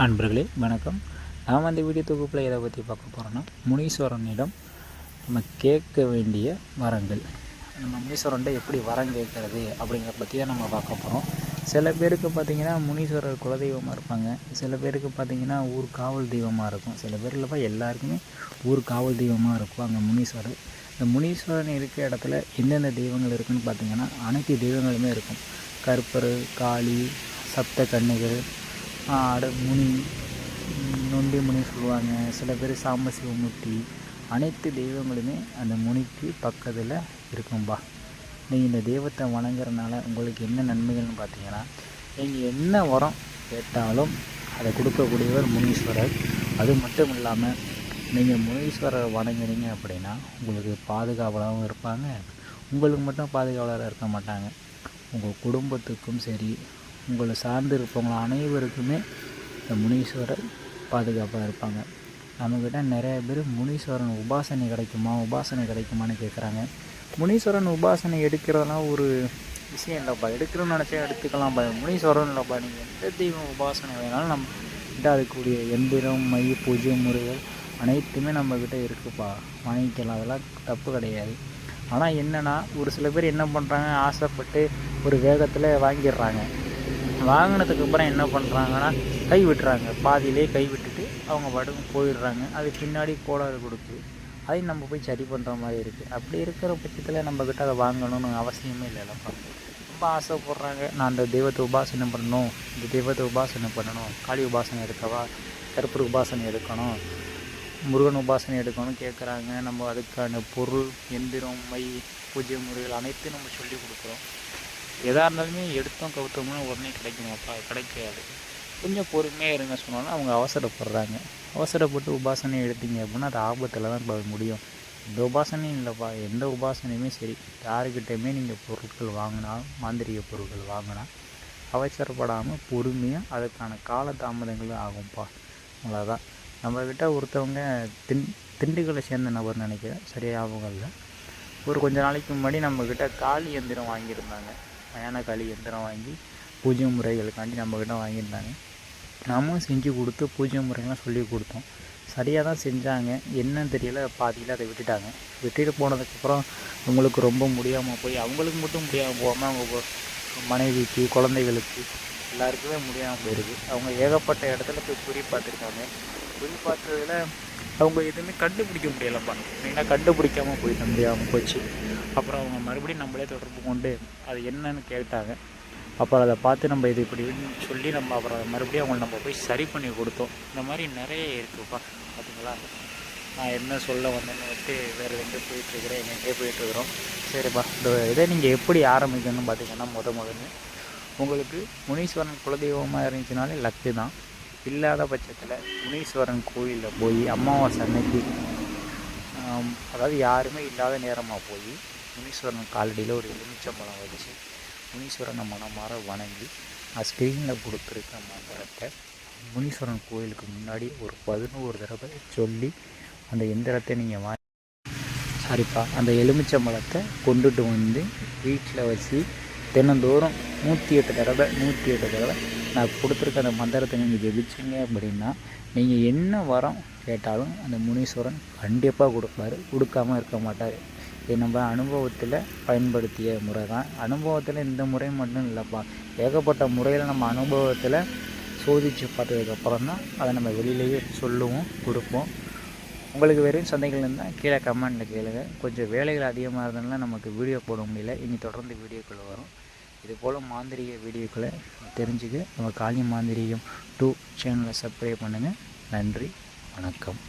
அன்பர்களே வணக்கம். நாம் அந்த வீடியோ தொகுப்பில் எதை பற்றி பார்க்க போகிறோன்னா, முனீஸ்வரனிடம் நம்ம கேட்க வேண்டிய வரங்கள். நம்ம முனீஸ்வரன்ட்ட எப்படி வரம் கேட்குறது அப்படிங்கிறத பற்றி தான் நம்ம பார்க்க போகிறோம். சில பேருக்கு பார்த்திங்கன்னா முனீஸ்வரர் குலதெய்வமாக இருப்பாங்க. சில பேருக்கு பார்த்திங்கன்னா ஊர் காவல் தெய்வமாக இருக்கும். சில பேர் இல்லைப்பா எல்லாருக்குமே ஊர் காவல் தெய்வமாக இருக்கும் அங்கே முனீஸ்வரர். இந்த முனீஸ்வரன் இருக்கிற இடத்துல எந்தெந்த தெய்வங்கள் இருக்குதுன்னு பார்த்திங்கன்னா அனைத்து தெய்வங்களுமே இருக்கும். கருப்பர், காளி, சப்த கன்னிகள், முனி, நொண்டி முனி சொல்லுவாங்க. சில பேர் சாம்பசிவமூர்த்தி, அனைத்து தெய்வங்களுமே அந்த முனிக்கு பக்கத்தில் இருக்கும்பா. நீங்கள் இந்த தெய்வத்தை வணங்குறதுனால உங்களுக்கு என்ன நன்மைகள்னு பார்த்தீங்கன்னா, நீங்கள் என்ன வரம் கேட்டாலும் அதை கொடுக்கக்கூடியவர் முனீஸ்வரர். அது மட்டும் இல்லாமல் நீங்கள் முனீஸ்வரரை வணங்குறீங்க அப்படின்னா உங்களுக்கு பாதுகாவலாகவும் இருப்பாங்க. உங்களுக்கு மட்டும் பாதுகாவலராக இருக்க மாட்டாங்க, உங்கள் குடும்பத்துக்கும் சரி, உங்களை சார்ந்து இருப்பவங்க அனைவருக்குமே இந்த முனீஸ்வரர் பாதுகாப்பாக இருப்பாங்க. நம்மக்கிட்ட நிறைய பேர் முனீஸ்வரன் உபாசனை கிடைக்குமான்னு கேட்குறாங்க. முனீஸ்வரன் உபாசனை எடுக்கிறதுலாம் ஒரு விஷயம் இல்லைப்பா. எடுக்கிறோன்னு நினச்சா எடுத்துக்கலாம்ப்பா. முனீஸ்வரன் இல்லைப்பா, நீங்கள் எந்த தெய்வம் உபாசனை வேணாலும் நம்மக்கிட்ட அதுக்குரிய எந்திரம், மை, பூஜை முறைகள் அனைத்துமே நம்மக்கிட்ட இருக்குதுப்பா, வாங்கிக்கலாம். அதெல்லாம் தப்பு கிடையாது. ஆனால் என்னென்னா, ஒரு சில பேர் என்ன பண்ணுறாங்க, ஆசைப்பட்டு ஒரு வேகத்தில் வாங்கிடுறாங்க. வாங்கினதுக்கு அப்புறம் என்ன பண்ணுறாங்கன்னா கை விட்டுறாங்க. பாதியிலே கை விட்டுட்டு அவங்க பாட்டுக்கு போயிடுறாங்க. அது பின்னாடி கோளாறு கொடுக்குது. அதையும் நம்ம போய் சரி பண்ணுற மாதிரி இருக்குது. அப்படி இருக்கிற பட்சத்தில் நம்மக்கிட்ட அதை வாங்கணும்னு அவசியமே இல்லைல்லப்பா. ரொம்ப ஆசைப்படுறாங்க, நான் அந்த தெய்வத்தை உபாசனை பண்ணணும், இந்த தெய்வத்தை உபாசனை பண்ணணும், காளி உபாசனை எடுக்கவா, கருப்பர் உபாசனை எடுக்கணும், முருகன் உபாசனை எடுக்கணும்னு கேட்குறாங்க. நம்ம அதுக்கான பொருள், எந்திரம், மை, பூஜை முறைகள் அனைத்தையும் நம்ம சொல்லி கொடுக்குறோம். எதாக இருந்தாலுமே எடுத்தோம் கவுத்தோம்னா உடனே கிடைக்குமாப்பா? கிடைக்காது. கொஞ்சம் பொறுமையாக இருங்க சொன்னாலும் அவங்க அவசரப்படுறாங்க. அவசரப்பட்டு உபாசனை எடுத்தீங்க அப்படின்னா அது ஆபத்தில் தான் முடியும். எந்த உபாசனையும் இல்லைப்பா, எந்த உபாசனையுமே சரி, யாருக்கிட்டையுமே நீங்கள் பொருட்கள் வாங்கினா, மாந்திரிக பொருட்கள் வாங்கினா அவசரப்படாமல் பொறுமையாக அதுக்கான கால தாமதங்களும் ஆகும்ப்பா. அவ்வளோதான். நம்மக்கிட்ட ஒருத்தவங்க திண்டுக்கலை சேர்ந்த நபர் நினைக்கிறேன், சரியாகவும் இல்லை, ஒரு கொஞ்ச நாளைக்கு முன்னாடி நம்மக்கிட்ட காளி எந்திரம் வாங்கியிருந்தாங்க. மயான காளி எந்திரம் வாங்கி பூஜை முறைகளுக்காண்டி நம்மக்கிட்ட வாங்கியிருந்தாங்க. நாமும் செஞ்சு கொடுத்து பூஜை முறைகள்லாம் சொல்லி கொடுத்தோம். சரியாக தான் செஞ்சாங்க. என்னன்னு தெரியல, பாதியில் அதை விட்டுட்டாங்க. விட்டுட்டு போனதுக்கப்புறம் அவங்களுக்கு ரொம்ப முடியாமல் போய், அவங்களுக்கு மட்டும் முடியாமல் போகாமல் அவங்க மனைவிக்கு, குழந்தைகளுக்கு எல்லாருக்குமே முடியாமல் போயிருக்கு. அவங்க ஏகப்பட்ட இடத்துல போய் குறி பார்த்துருக்காங்க. குறி பார்த்ததில் அவங்க எதுவுமே கண்டுபிடிக்க முடியலைப்பா. மெயினாக கண்டுபிடிக்காமல் போயிட்டு முடியாமல் போச்சு. அப்புறம் அவங்க மறுபடியும் நம்மளே தொடர்பு கொண்டு அது என்னன்னு கேட்டாங்க. அப்புறம் அதை பார்த்து நம்ம இது இப்படி சொல்லி நம்ம அப்புறம் அதை மறுபடியும் அவங்களை நம்ம போய் சரி பண்ணி கொடுத்தோம். இந்த மாதிரி நிறைய இருக்குதுப்பா. பார்த்தீங்களா, நான் என்ன சொல்ல வந்தேன்னு விட்டு வேறு எங்கே போயிட்டுருக்கிறேன், எங்கெங்கே போயிட்டுருக்குறோம். சரிப்பா, இந்த இதை நீங்கள் எப்படி ஆரம்பிக்கணும்னு பார்த்தீங்கன்னா, முதல்ல உங்களுக்கு முனீஸ்வரன் குலதெய்வமாக இருந்துச்சுனாலே லக்கு தான். இல்லாத பட்சத்தில் முனீஸ்வரன் கோயிலில் போய் அமாவாசை அன்னைக்கு, அதாவது யாருமே இல்லாத நேரமாக போய் முனீஸ்வரன் காலடியில் ஒரு எலுமிச்சம்பழம் வச்சு முனீஸ்வரனை மனமாற வணங்கி ஸ்க்ரீனில் கொடுத்துருக்க மந்திரத்தை முனீஸ்வரன் கோயிலுக்கு முன்னாடி ஒரு 11 தடவை சொல்லி அந்த எந்திரத்தை நீங்கள் அந்த எலுமிச்சம்பழத்தை கொண்டுட்டு வந்து வீட்டில் வச்சு தினந்தோறும் 108 தடவை நான் கொடுத்துருக்க அந்த மந்திரத்தை நீங்கள் ஜெபிச்சிங்க அப்படின்னா நீங்கள் என்ன வரம் கேட்டாலும் அந்த முனீஸ்வரன் கண்டிப்பாக கொடுப்பாரு, கொடுக்காமல் இருக்க மாட்டார். இது நம்ம அனுபவத்தில் பயன்படுத்திய முறை தான். அனுபவத்தில் இந்த முறை மட்டும் இல்லைப்பா, ஏகப்பட்ட முறையில் நம்ம அனுபவத்தில் சோதித்து பார்த்ததுக்கப்புறம் தான் அதை நம்ம வெளியிலேயே சொல்லுவோம், கொடுப்போம். உங்களுக்கு வெறும் சந்தைகள் இருந்தால் கீழே கமெண்டில் கேளுங்க. கொஞ்சம் வேலைகள் அதிகமாக இருந்ததுனால நமக்கு வீடியோ போட முடியல. இனி தொடர்ந்து வீடியோக்கள் வரும். இதுபோல் மாந்திரிக வீடியோக்களை தெரிஞ்சுக்க நம்ம காளி மாந்திரிகம் 2 சேனலை சப்ஸ்கிரைப் பண்ணுங்கள். நன்றி, வணக்கம்.